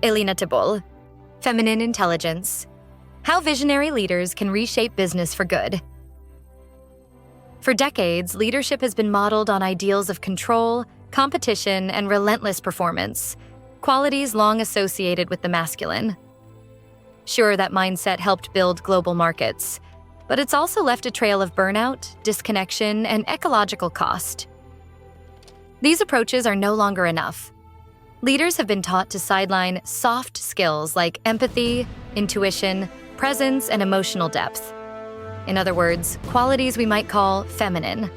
Elina Tebol, Feminine Intelligence: How Visionary Leaders Can Reshape Business for Good. For decades, leadership has been modeled on ideals of control, competition, and relentless performance, qualities long associated with the masculine. Sure, that mindset helped build global markets, but it's also left a trail of burnout, disconnection, and ecological cost. These approaches are no longer enough. Leaders have been taught to sideline soft skills like empathy, intuition, presence, and emotional depth. In other words, qualities we might call feminine.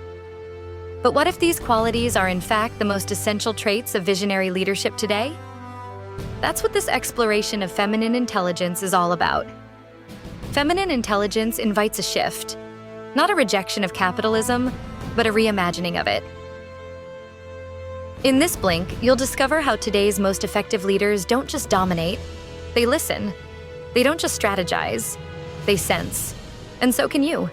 But what if these qualities are in fact the most essential traits of visionary leadership today? That's what this exploration of feminine intelligence is all about. Feminine intelligence invites a shift, not a rejection of capitalism, but a reimagining of it. In this blink, you'll discover how today's most effective leaders don't just dominate, they listen. They don't just strategize, they sense. And so can you.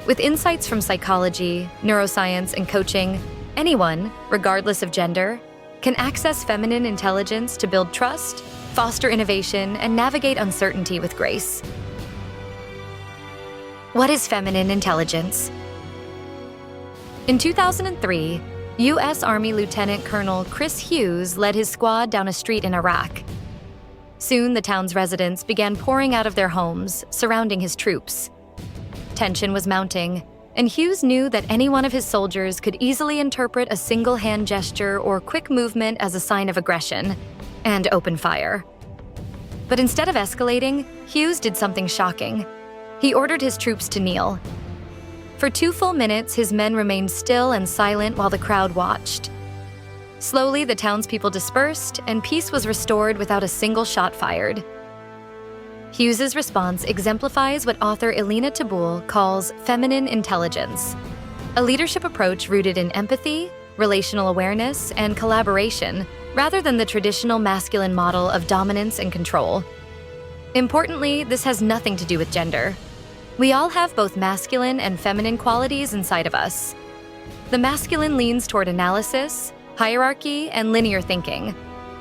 With insights from psychology, neuroscience, and coaching, anyone, regardless of gender, can access feminine intelligence to build trust, foster innovation, and navigate uncertainty with grace. What is feminine intelligence? In 2003, U.S. Army Lieutenant Colonel Chris Hughes led his squad down a street in Iraq. Soon, the town's residents began pouring out of their homes, surrounding his troops. Tension was mounting, and Hughes knew that any one of his soldiers could easily interpret a single hand gesture or quick movement as a sign of aggression, and open fire. But instead of escalating, Hughes did something shocking. He ordered his troops to kneel. For 2 full minutes, his men remained still and silent while the crowd watched. Slowly, the townspeople dispersed, and peace was restored without a single shot fired. Hughes's response exemplifies what author Elina Tebol calls feminine intelligence, a leadership approach rooted in empathy, relational awareness, and collaboration, rather than the traditional masculine model of dominance and control. Importantly, this has nothing to do with gender. We all have both masculine and feminine qualities inside of us. The masculine leans toward analysis, hierarchy, and linear thinking,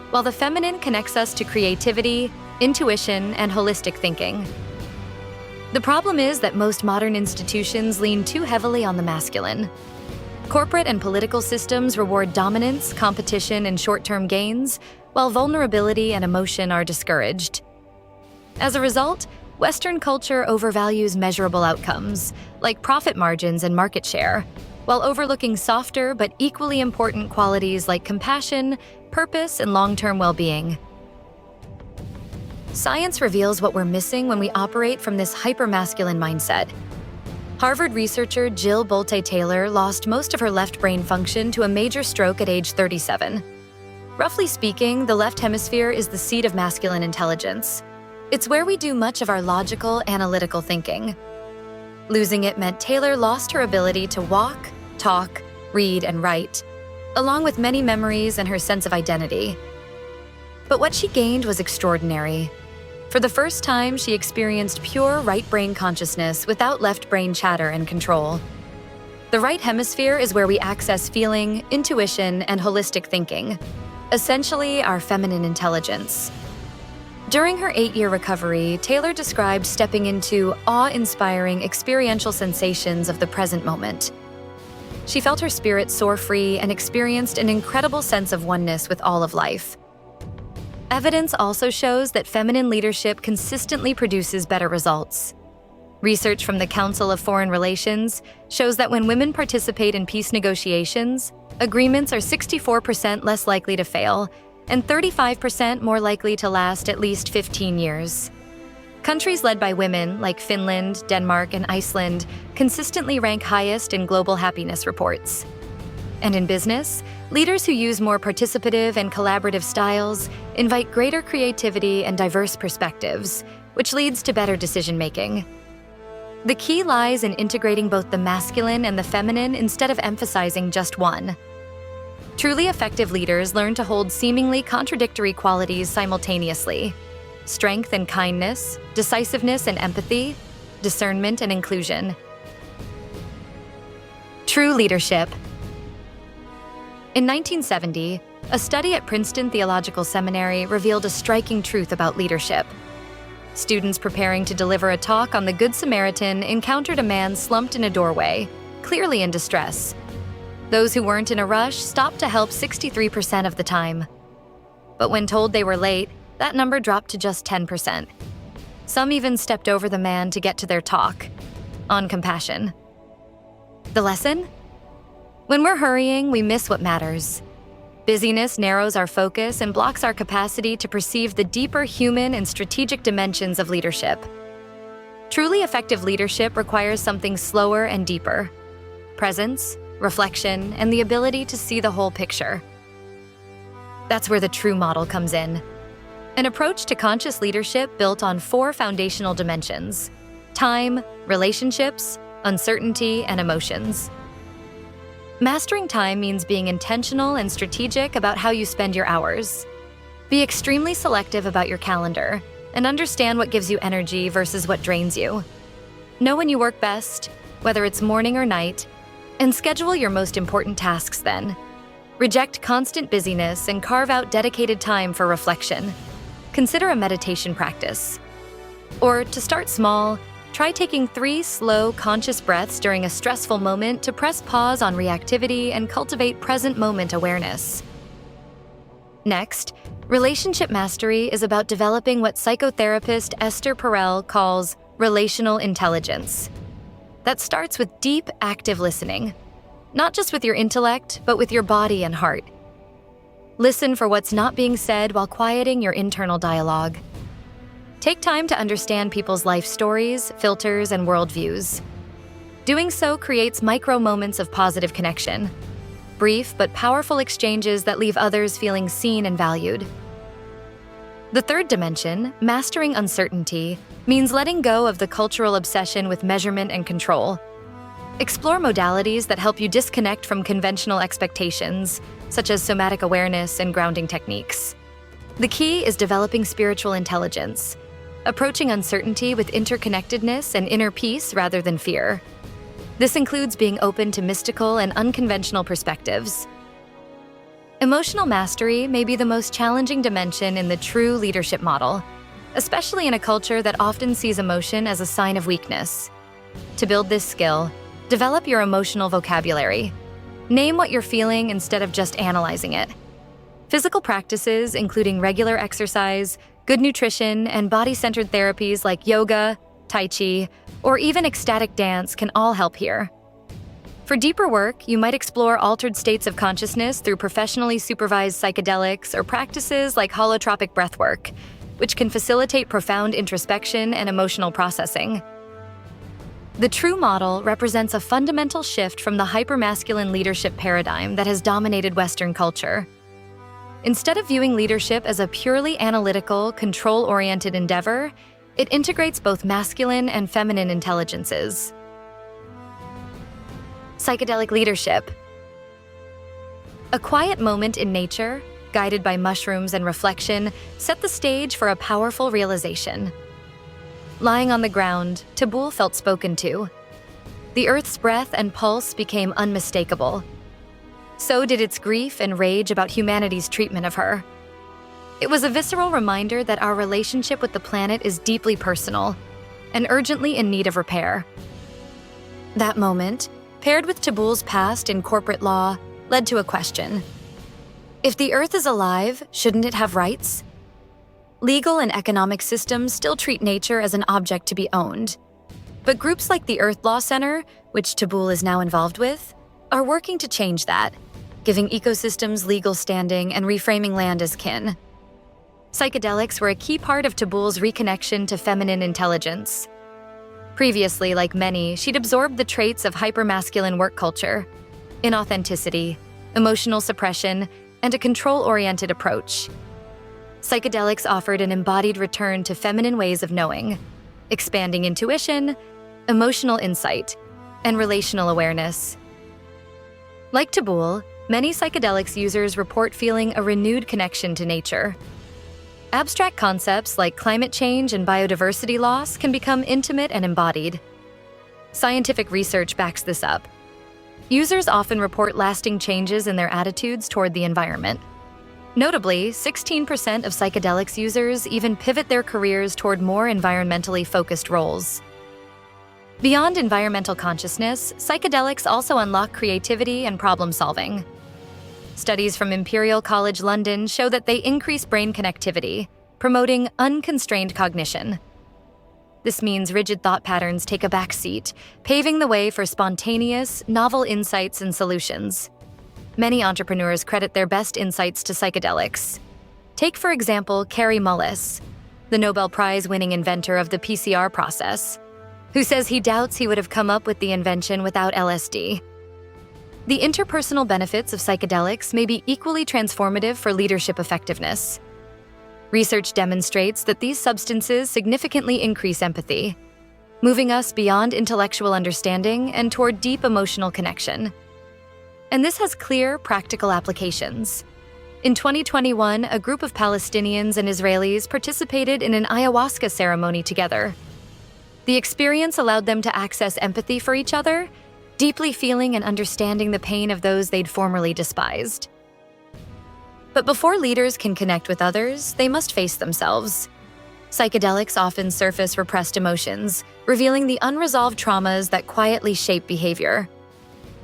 while the feminine connects us to creativity, intuition, and holistic thinking. The problem is that most modern institutions lean too heavily on the masculine. Corporate and political systems reward dominance, competition, and short-term gains, while vulnerability and emotion are discouraged. As a result, Western culture overvalues measurable outcomes, like profit margins and market share, while overlooking softer but equally important qualities like compassion, purpose, and long-term well-being. Science reveals what we're missing when we operate from this hyper-masculine mindset. Harvard researcher Jill Bolte Taylor lost most of her left brain function to a major stroke at age 37. Roughly speaking, the left hemisphere is the seat of masculine intelligence. It's where we do much of our logical, analytical thinking. Losing it meant Taylor lost her ability to walk, talk, read, and write, along with many memories and her sense of identity. But what she gained was extraordinary. For the first time, she experienced pure right brain consciousness without left brain chatter and control. The right hemisphere is where we access feeling, intuition, and holistic thinking, essentially our feminine intelligence. During her 8-year recovery, Taylor described stepping into awe-inspiring experiential sensations of the present moment. She felt her spirit soar free and experienced an incredible sense of oneness with all of life. Evidence also shows that feminine leadership consistently produces better results. Research from the Council of Foreign Relations shows that when women participate in peace negotiations, agreements are 64% less likely to fail and 35% more likely to last at least 15 years. Countries led by women, like Finland, Denmark, and Iceland, consistently rank highest in global happiness reports. And in business, leaders who use more participative and collaborative styles invite greater creativity and diverse perspectives, which leads to better decision-making. The key lies in integrating both the masculine and the feminine instead of emphasizing just one. Truly effective leaders learn to hold seemingly contradictory qualities simultaneously: strength and kindness, decisiveness and empathy, discernment and inclusion. True leadership. In 1970, A study at Princeton Theological Seminary revealed a striking truth about leadership. Students preparing to deliver a talk on the Good Samaritan encountered a man slumped in a doorway, clearly in distress. Those who weren't in a rush stopped to help 63% of the time. But when told they were late, that number dropped to just 10%. Some even stepped over the man to get to their talk, on compassion. The lesson? When we're hurrying, we miss what matters. Busyness narrows our focus and blocks our capacity to perceive the deeper human and strategic dimensions of leadership. Truly effective leadership requires something slower and deeper: presence, reflection, and the ability to see the whole picture. That's where the true model comes in. An approach to conscious leadership built on 4 foundational dimensions: time, relationships, uncertainty, and emotions. Mastering time means being intentional and strategic about how you spend your hours. Be extremely selective about your calendar and understand what gives you energy versus what drains you. Know when you work best, whether it's morning or night, and schedule your most important tasks then. Reject constant busyness and carve out dedicated time for reflection. Consider a meditation practice. Or, to start small, try taking 3 slow, conscious breaths during a stressful moment to press pause on reactivity and cultivate present moment awareness. Next, relationship mastery is about developing what psychotherapist Esther Perel calls relational intelligence. That starts with deep, active listening, not just with your intellect, but with your body and heart. Listen for what's not being said while quieting your internal dialogue. Take time to understand people's life stories, filters, and worldviews. Doing so creates micro moments of positive connection, brief but powerful exchanges that leave others feeling seen and valued. The third dimension, mastering uncertainty, means letting go of the cultural obsession with measurement and control. Explore modalities that help you disconnect from conventional expectations, such as somatic awareness and grounding techniques. The key is developing spiritual intelligence, approaching uncertainty with interconnectedness and inner peace rather than fear. This includes being open to mystical and unconventional perspectives. Emotional mastery may be the most challenging dimension in the true leadership model, especially in a culture that often sees emotion as a sign of weakness. To build this skill, develop your emotional vocabulary. Name what you're feeling instead of just analyzing it. Physical practices, including regular exercise, good nutrition, and body-centered therapies like yoga, tai chi, or even ecstatic dance can all help here. For deeper work, you might explore altered states of consciousness through professionally supervised psychedelics or practices like holotropic breathwork, which can facilitate profound introspection and emotional processing. The true model represents a fundamental shift from the hypermasculine leadership paradigm that has dominated Western culture. Instead of viewing leadership as a purely analytical, control-oriented endeavor, it integrates both masculine and feminine intelligences. Psychedelic leadership. A quiet moment in nature, guided by mushrooms and reflection, set the stage for a powerful realization. Lying on the ground, Tabul felt spoken to. The earth's breath and pulse became unmistakable. So did its grief and rage about humanity's treatment of her. It was a visceral reminder that our relationship with the planet is deeply personal and urgently in need of repair. That moment, paired with Tabul's past in corporate law, led to a question. If the earth is alive, shouldn't it have rights? Legal and economic systems still treat nature as an object to be owned. But groups like the Earth Law Center, which Tabul is now involved with, are working to change that, giving ecosystems legal standing and reframing land as kin. Psychedelics were a key part of Tabul's reconnection to feminine intelligence. Previously, like many, she'd absorbed the traits of hypermasculine work culture: inauthenticity, emotional suppression, and a control-oriented approach. Psychedelics offered an embodied return to feminine ways of knowing, expanding intuition, emotional insight, and relational awareness. Like Tabul, many psychedelics users report feeling a renewed connection to nature. Abstract concepts like climate change and biodiversity loss can become intimate and embodied. Scientific research backs this up. Users often report lasting changes in their attitudes toward the environment. Notably, 16% of psychedelics users even pivot their careers toward more environmentally focused roles. Beyond environmental consciousness, psychedelics also unlock creativity and problem-solving. Studies from Imperial College London show that they increase brain connectivity, promoting unconstrained cognition. This means rigid thought patterns take a back seat, paving the way for spontaneous, novel insights and solutions. Many entrepreneurs credit their best insights to psychedelics. Take, for example, Kary Mullis, the Nobel Prize-winning inventor of the PCR process, who says he doubts he would have come up with the invention without LSD. The interpersonal benefits of psychedelics may be equally transformative for leadership effectiveness. Research demonstrates that these substances significantly increase empathy, moving us beyond intellectual understanding and toward deep emotional connection. And this has clear, practical applications. In 2021, a group of Palestinians and Israelis participated in an ayahuasca ceremony together. The experience allowed them to access empathy for each other, deeply feeling and understanding the pain of those they'd formerly despised. But before leaders can connect with others, they must face themselves. Psychedelics often surface repressed emotions, revealing the unresolved traumas that quietly shape behavior.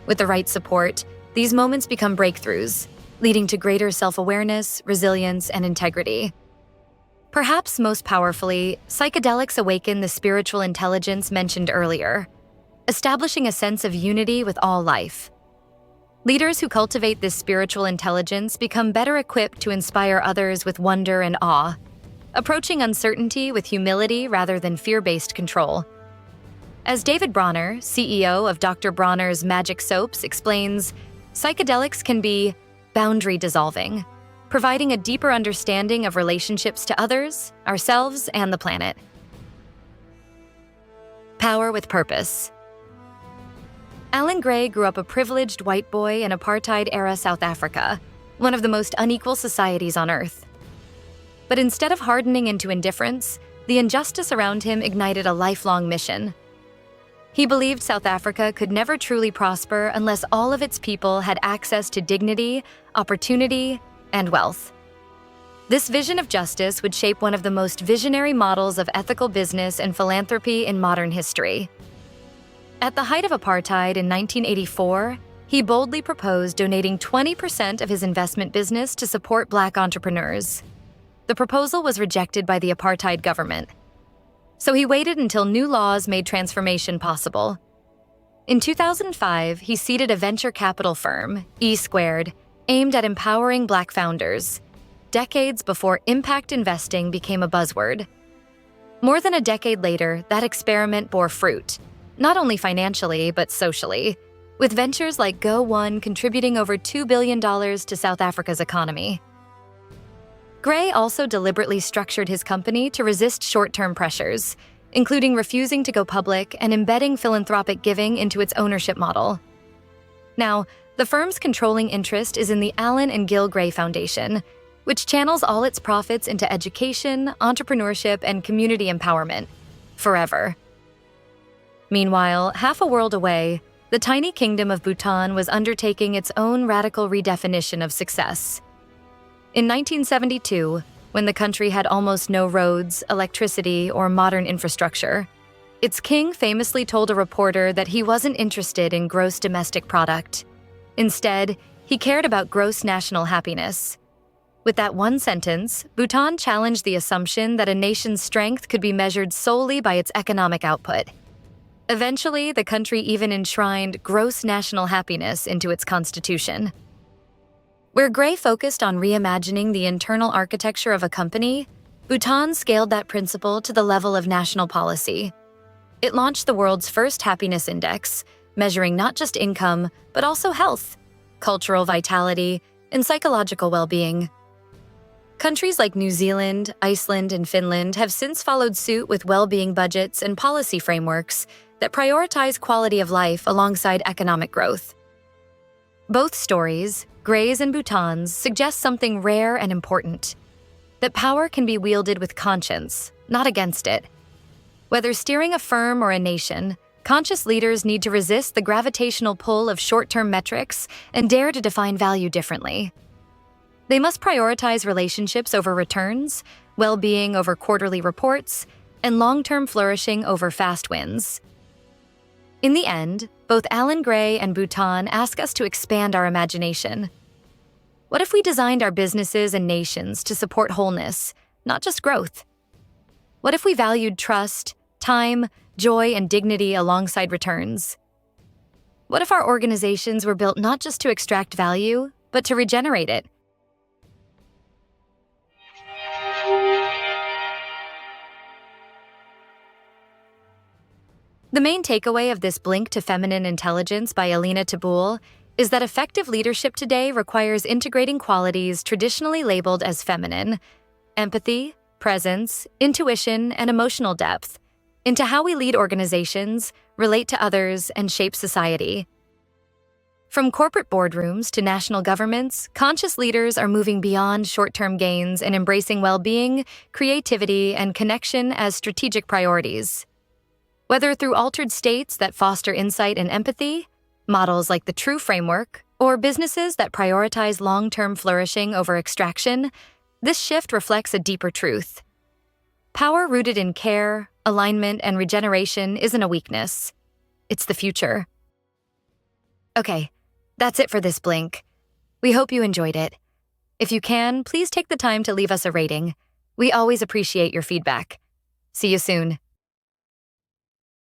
With the right support, these moments become breakthroughs, leading to greater self-awareness, resilience, and integrity. Perhaps most powerfully, psychedelics awaken the spiritual intelligence mentioned earlier, establishing a sense of unity with all life. Leaders who cultivate this spiritual intelligence become better equipped to inspire others with wonder and awe, approaching uncertainty with humility rather than fear-based control. As David Bronner, CEO of Dr. Bronner's Magic Soaps, explains, psychedelics can be boundary-dissolving, providing a deeper understanding of relationships to others, ourselves, and the planet. Power with purpose. Alan Gray grew up a privileged white boy in apartheid-era South Africa, one of the most unequal societies on Earth. But instead of hardening into indifference, the injustice around him ignited a lifelong mission. He believed South Africa could never truly prosper unless all of its people had access to dignity, opportunity, and wealth. This vision of justice would shape one of the most visionary models of ethical business and philanthropy in modern history. At the height of apartheid in 1984, he boldly proposed donating 20% of his investment business to support Black entrepreneurs. The proposal was rejected by the apartheid government. So he waited until new laws made transformation possible. In 2005, he seeded a venture capital firm, E-Squared, aimed at empowering Black founders, decades before impact investing became a buzzword. More than a decade later, that experiment bore fruit, not only financially, but socially, with ventures like Go1 contributing over $2 billion to South Africa's economy. Gray also deliberately structured his company to resist short-term pressures, including refusing to go public and embedding philanthropic giving into its ownership model. Now, the firm's controlling interest is in the Alan and Gil Gray Foundation, which channels all its profits into education, entrepreneurship, and community empowerment, forever. Meanwhile, half a world away, the tiny kingdom of Bhutan was undertaking its own radical redefinition of success. In 1972, when the country had almost no roads, electricity, or modern infrastructure, its king famously told a reporter that he wasn't interested in gross domestic product. Instead, he cared about gross national happiness. With that one sentence, Bhutan challenged the assumption that a nation's strength could be measured solely by its economic output. Eventually, the country even enshrined gross national happiness into its constitution. Where Gray focused on reimagining the internal architecture of a company, Bhutan scaled that principle to the level of national policy. It launched the world's first happiness index, measuring not just income, but also health, cultural vitality, and psychological well-being. Countries like New Zealand, Iceland, and Finland have since followed suit with well-being budgets and policy frameworks that prioritize quality of life alongside economic growth. Both stories, Gray's and Bhutan's, suggest something rare and important: that power can be wielded with conscience, not against it. Whether steering a firm or a nation, conscious leaders need to resist the gravitational pull of short-term metrics and dare to define value differently. They must prioritize relationships over returns, well-being over quarterly reports, and long-term flourishing over fast wins. In the end, both Alan Gray and Bhutan ask us to expand our imagination. What if we designed our businesses and nations to support wholeness, not just growth? What if we valued trust, time, joy, and dignity alongside returns? What if our organizations were built not just to extract value, but to regenerate it? The main takeaway of this Blink to Feminine Intelligence by Alina Tabul is that effective leadership today requires integrating qualities traditionally labeled as feminine, empathy, presence, intuition, and emotional depth, into how we lead organizations, relate to others, and shape society. From corporate boardrooms to national governments, conscious leaders are moving beyond short-term gains and embracing well-being, creativity, and connection as strategic priorities. Whether through altered states that foster insight and empathy, models like the True Framework, or businesses that prioritize long-term flourishing over extraction, this shift reflects a deeper truth. Power rooted in care, alignment, and regeneration isn't a weakness. It's the future. Okay, that's it for this Blink. We hope you enjoyed it. If you can, please take the time to leave us a rating. We always appreciate your feedback. See you soon.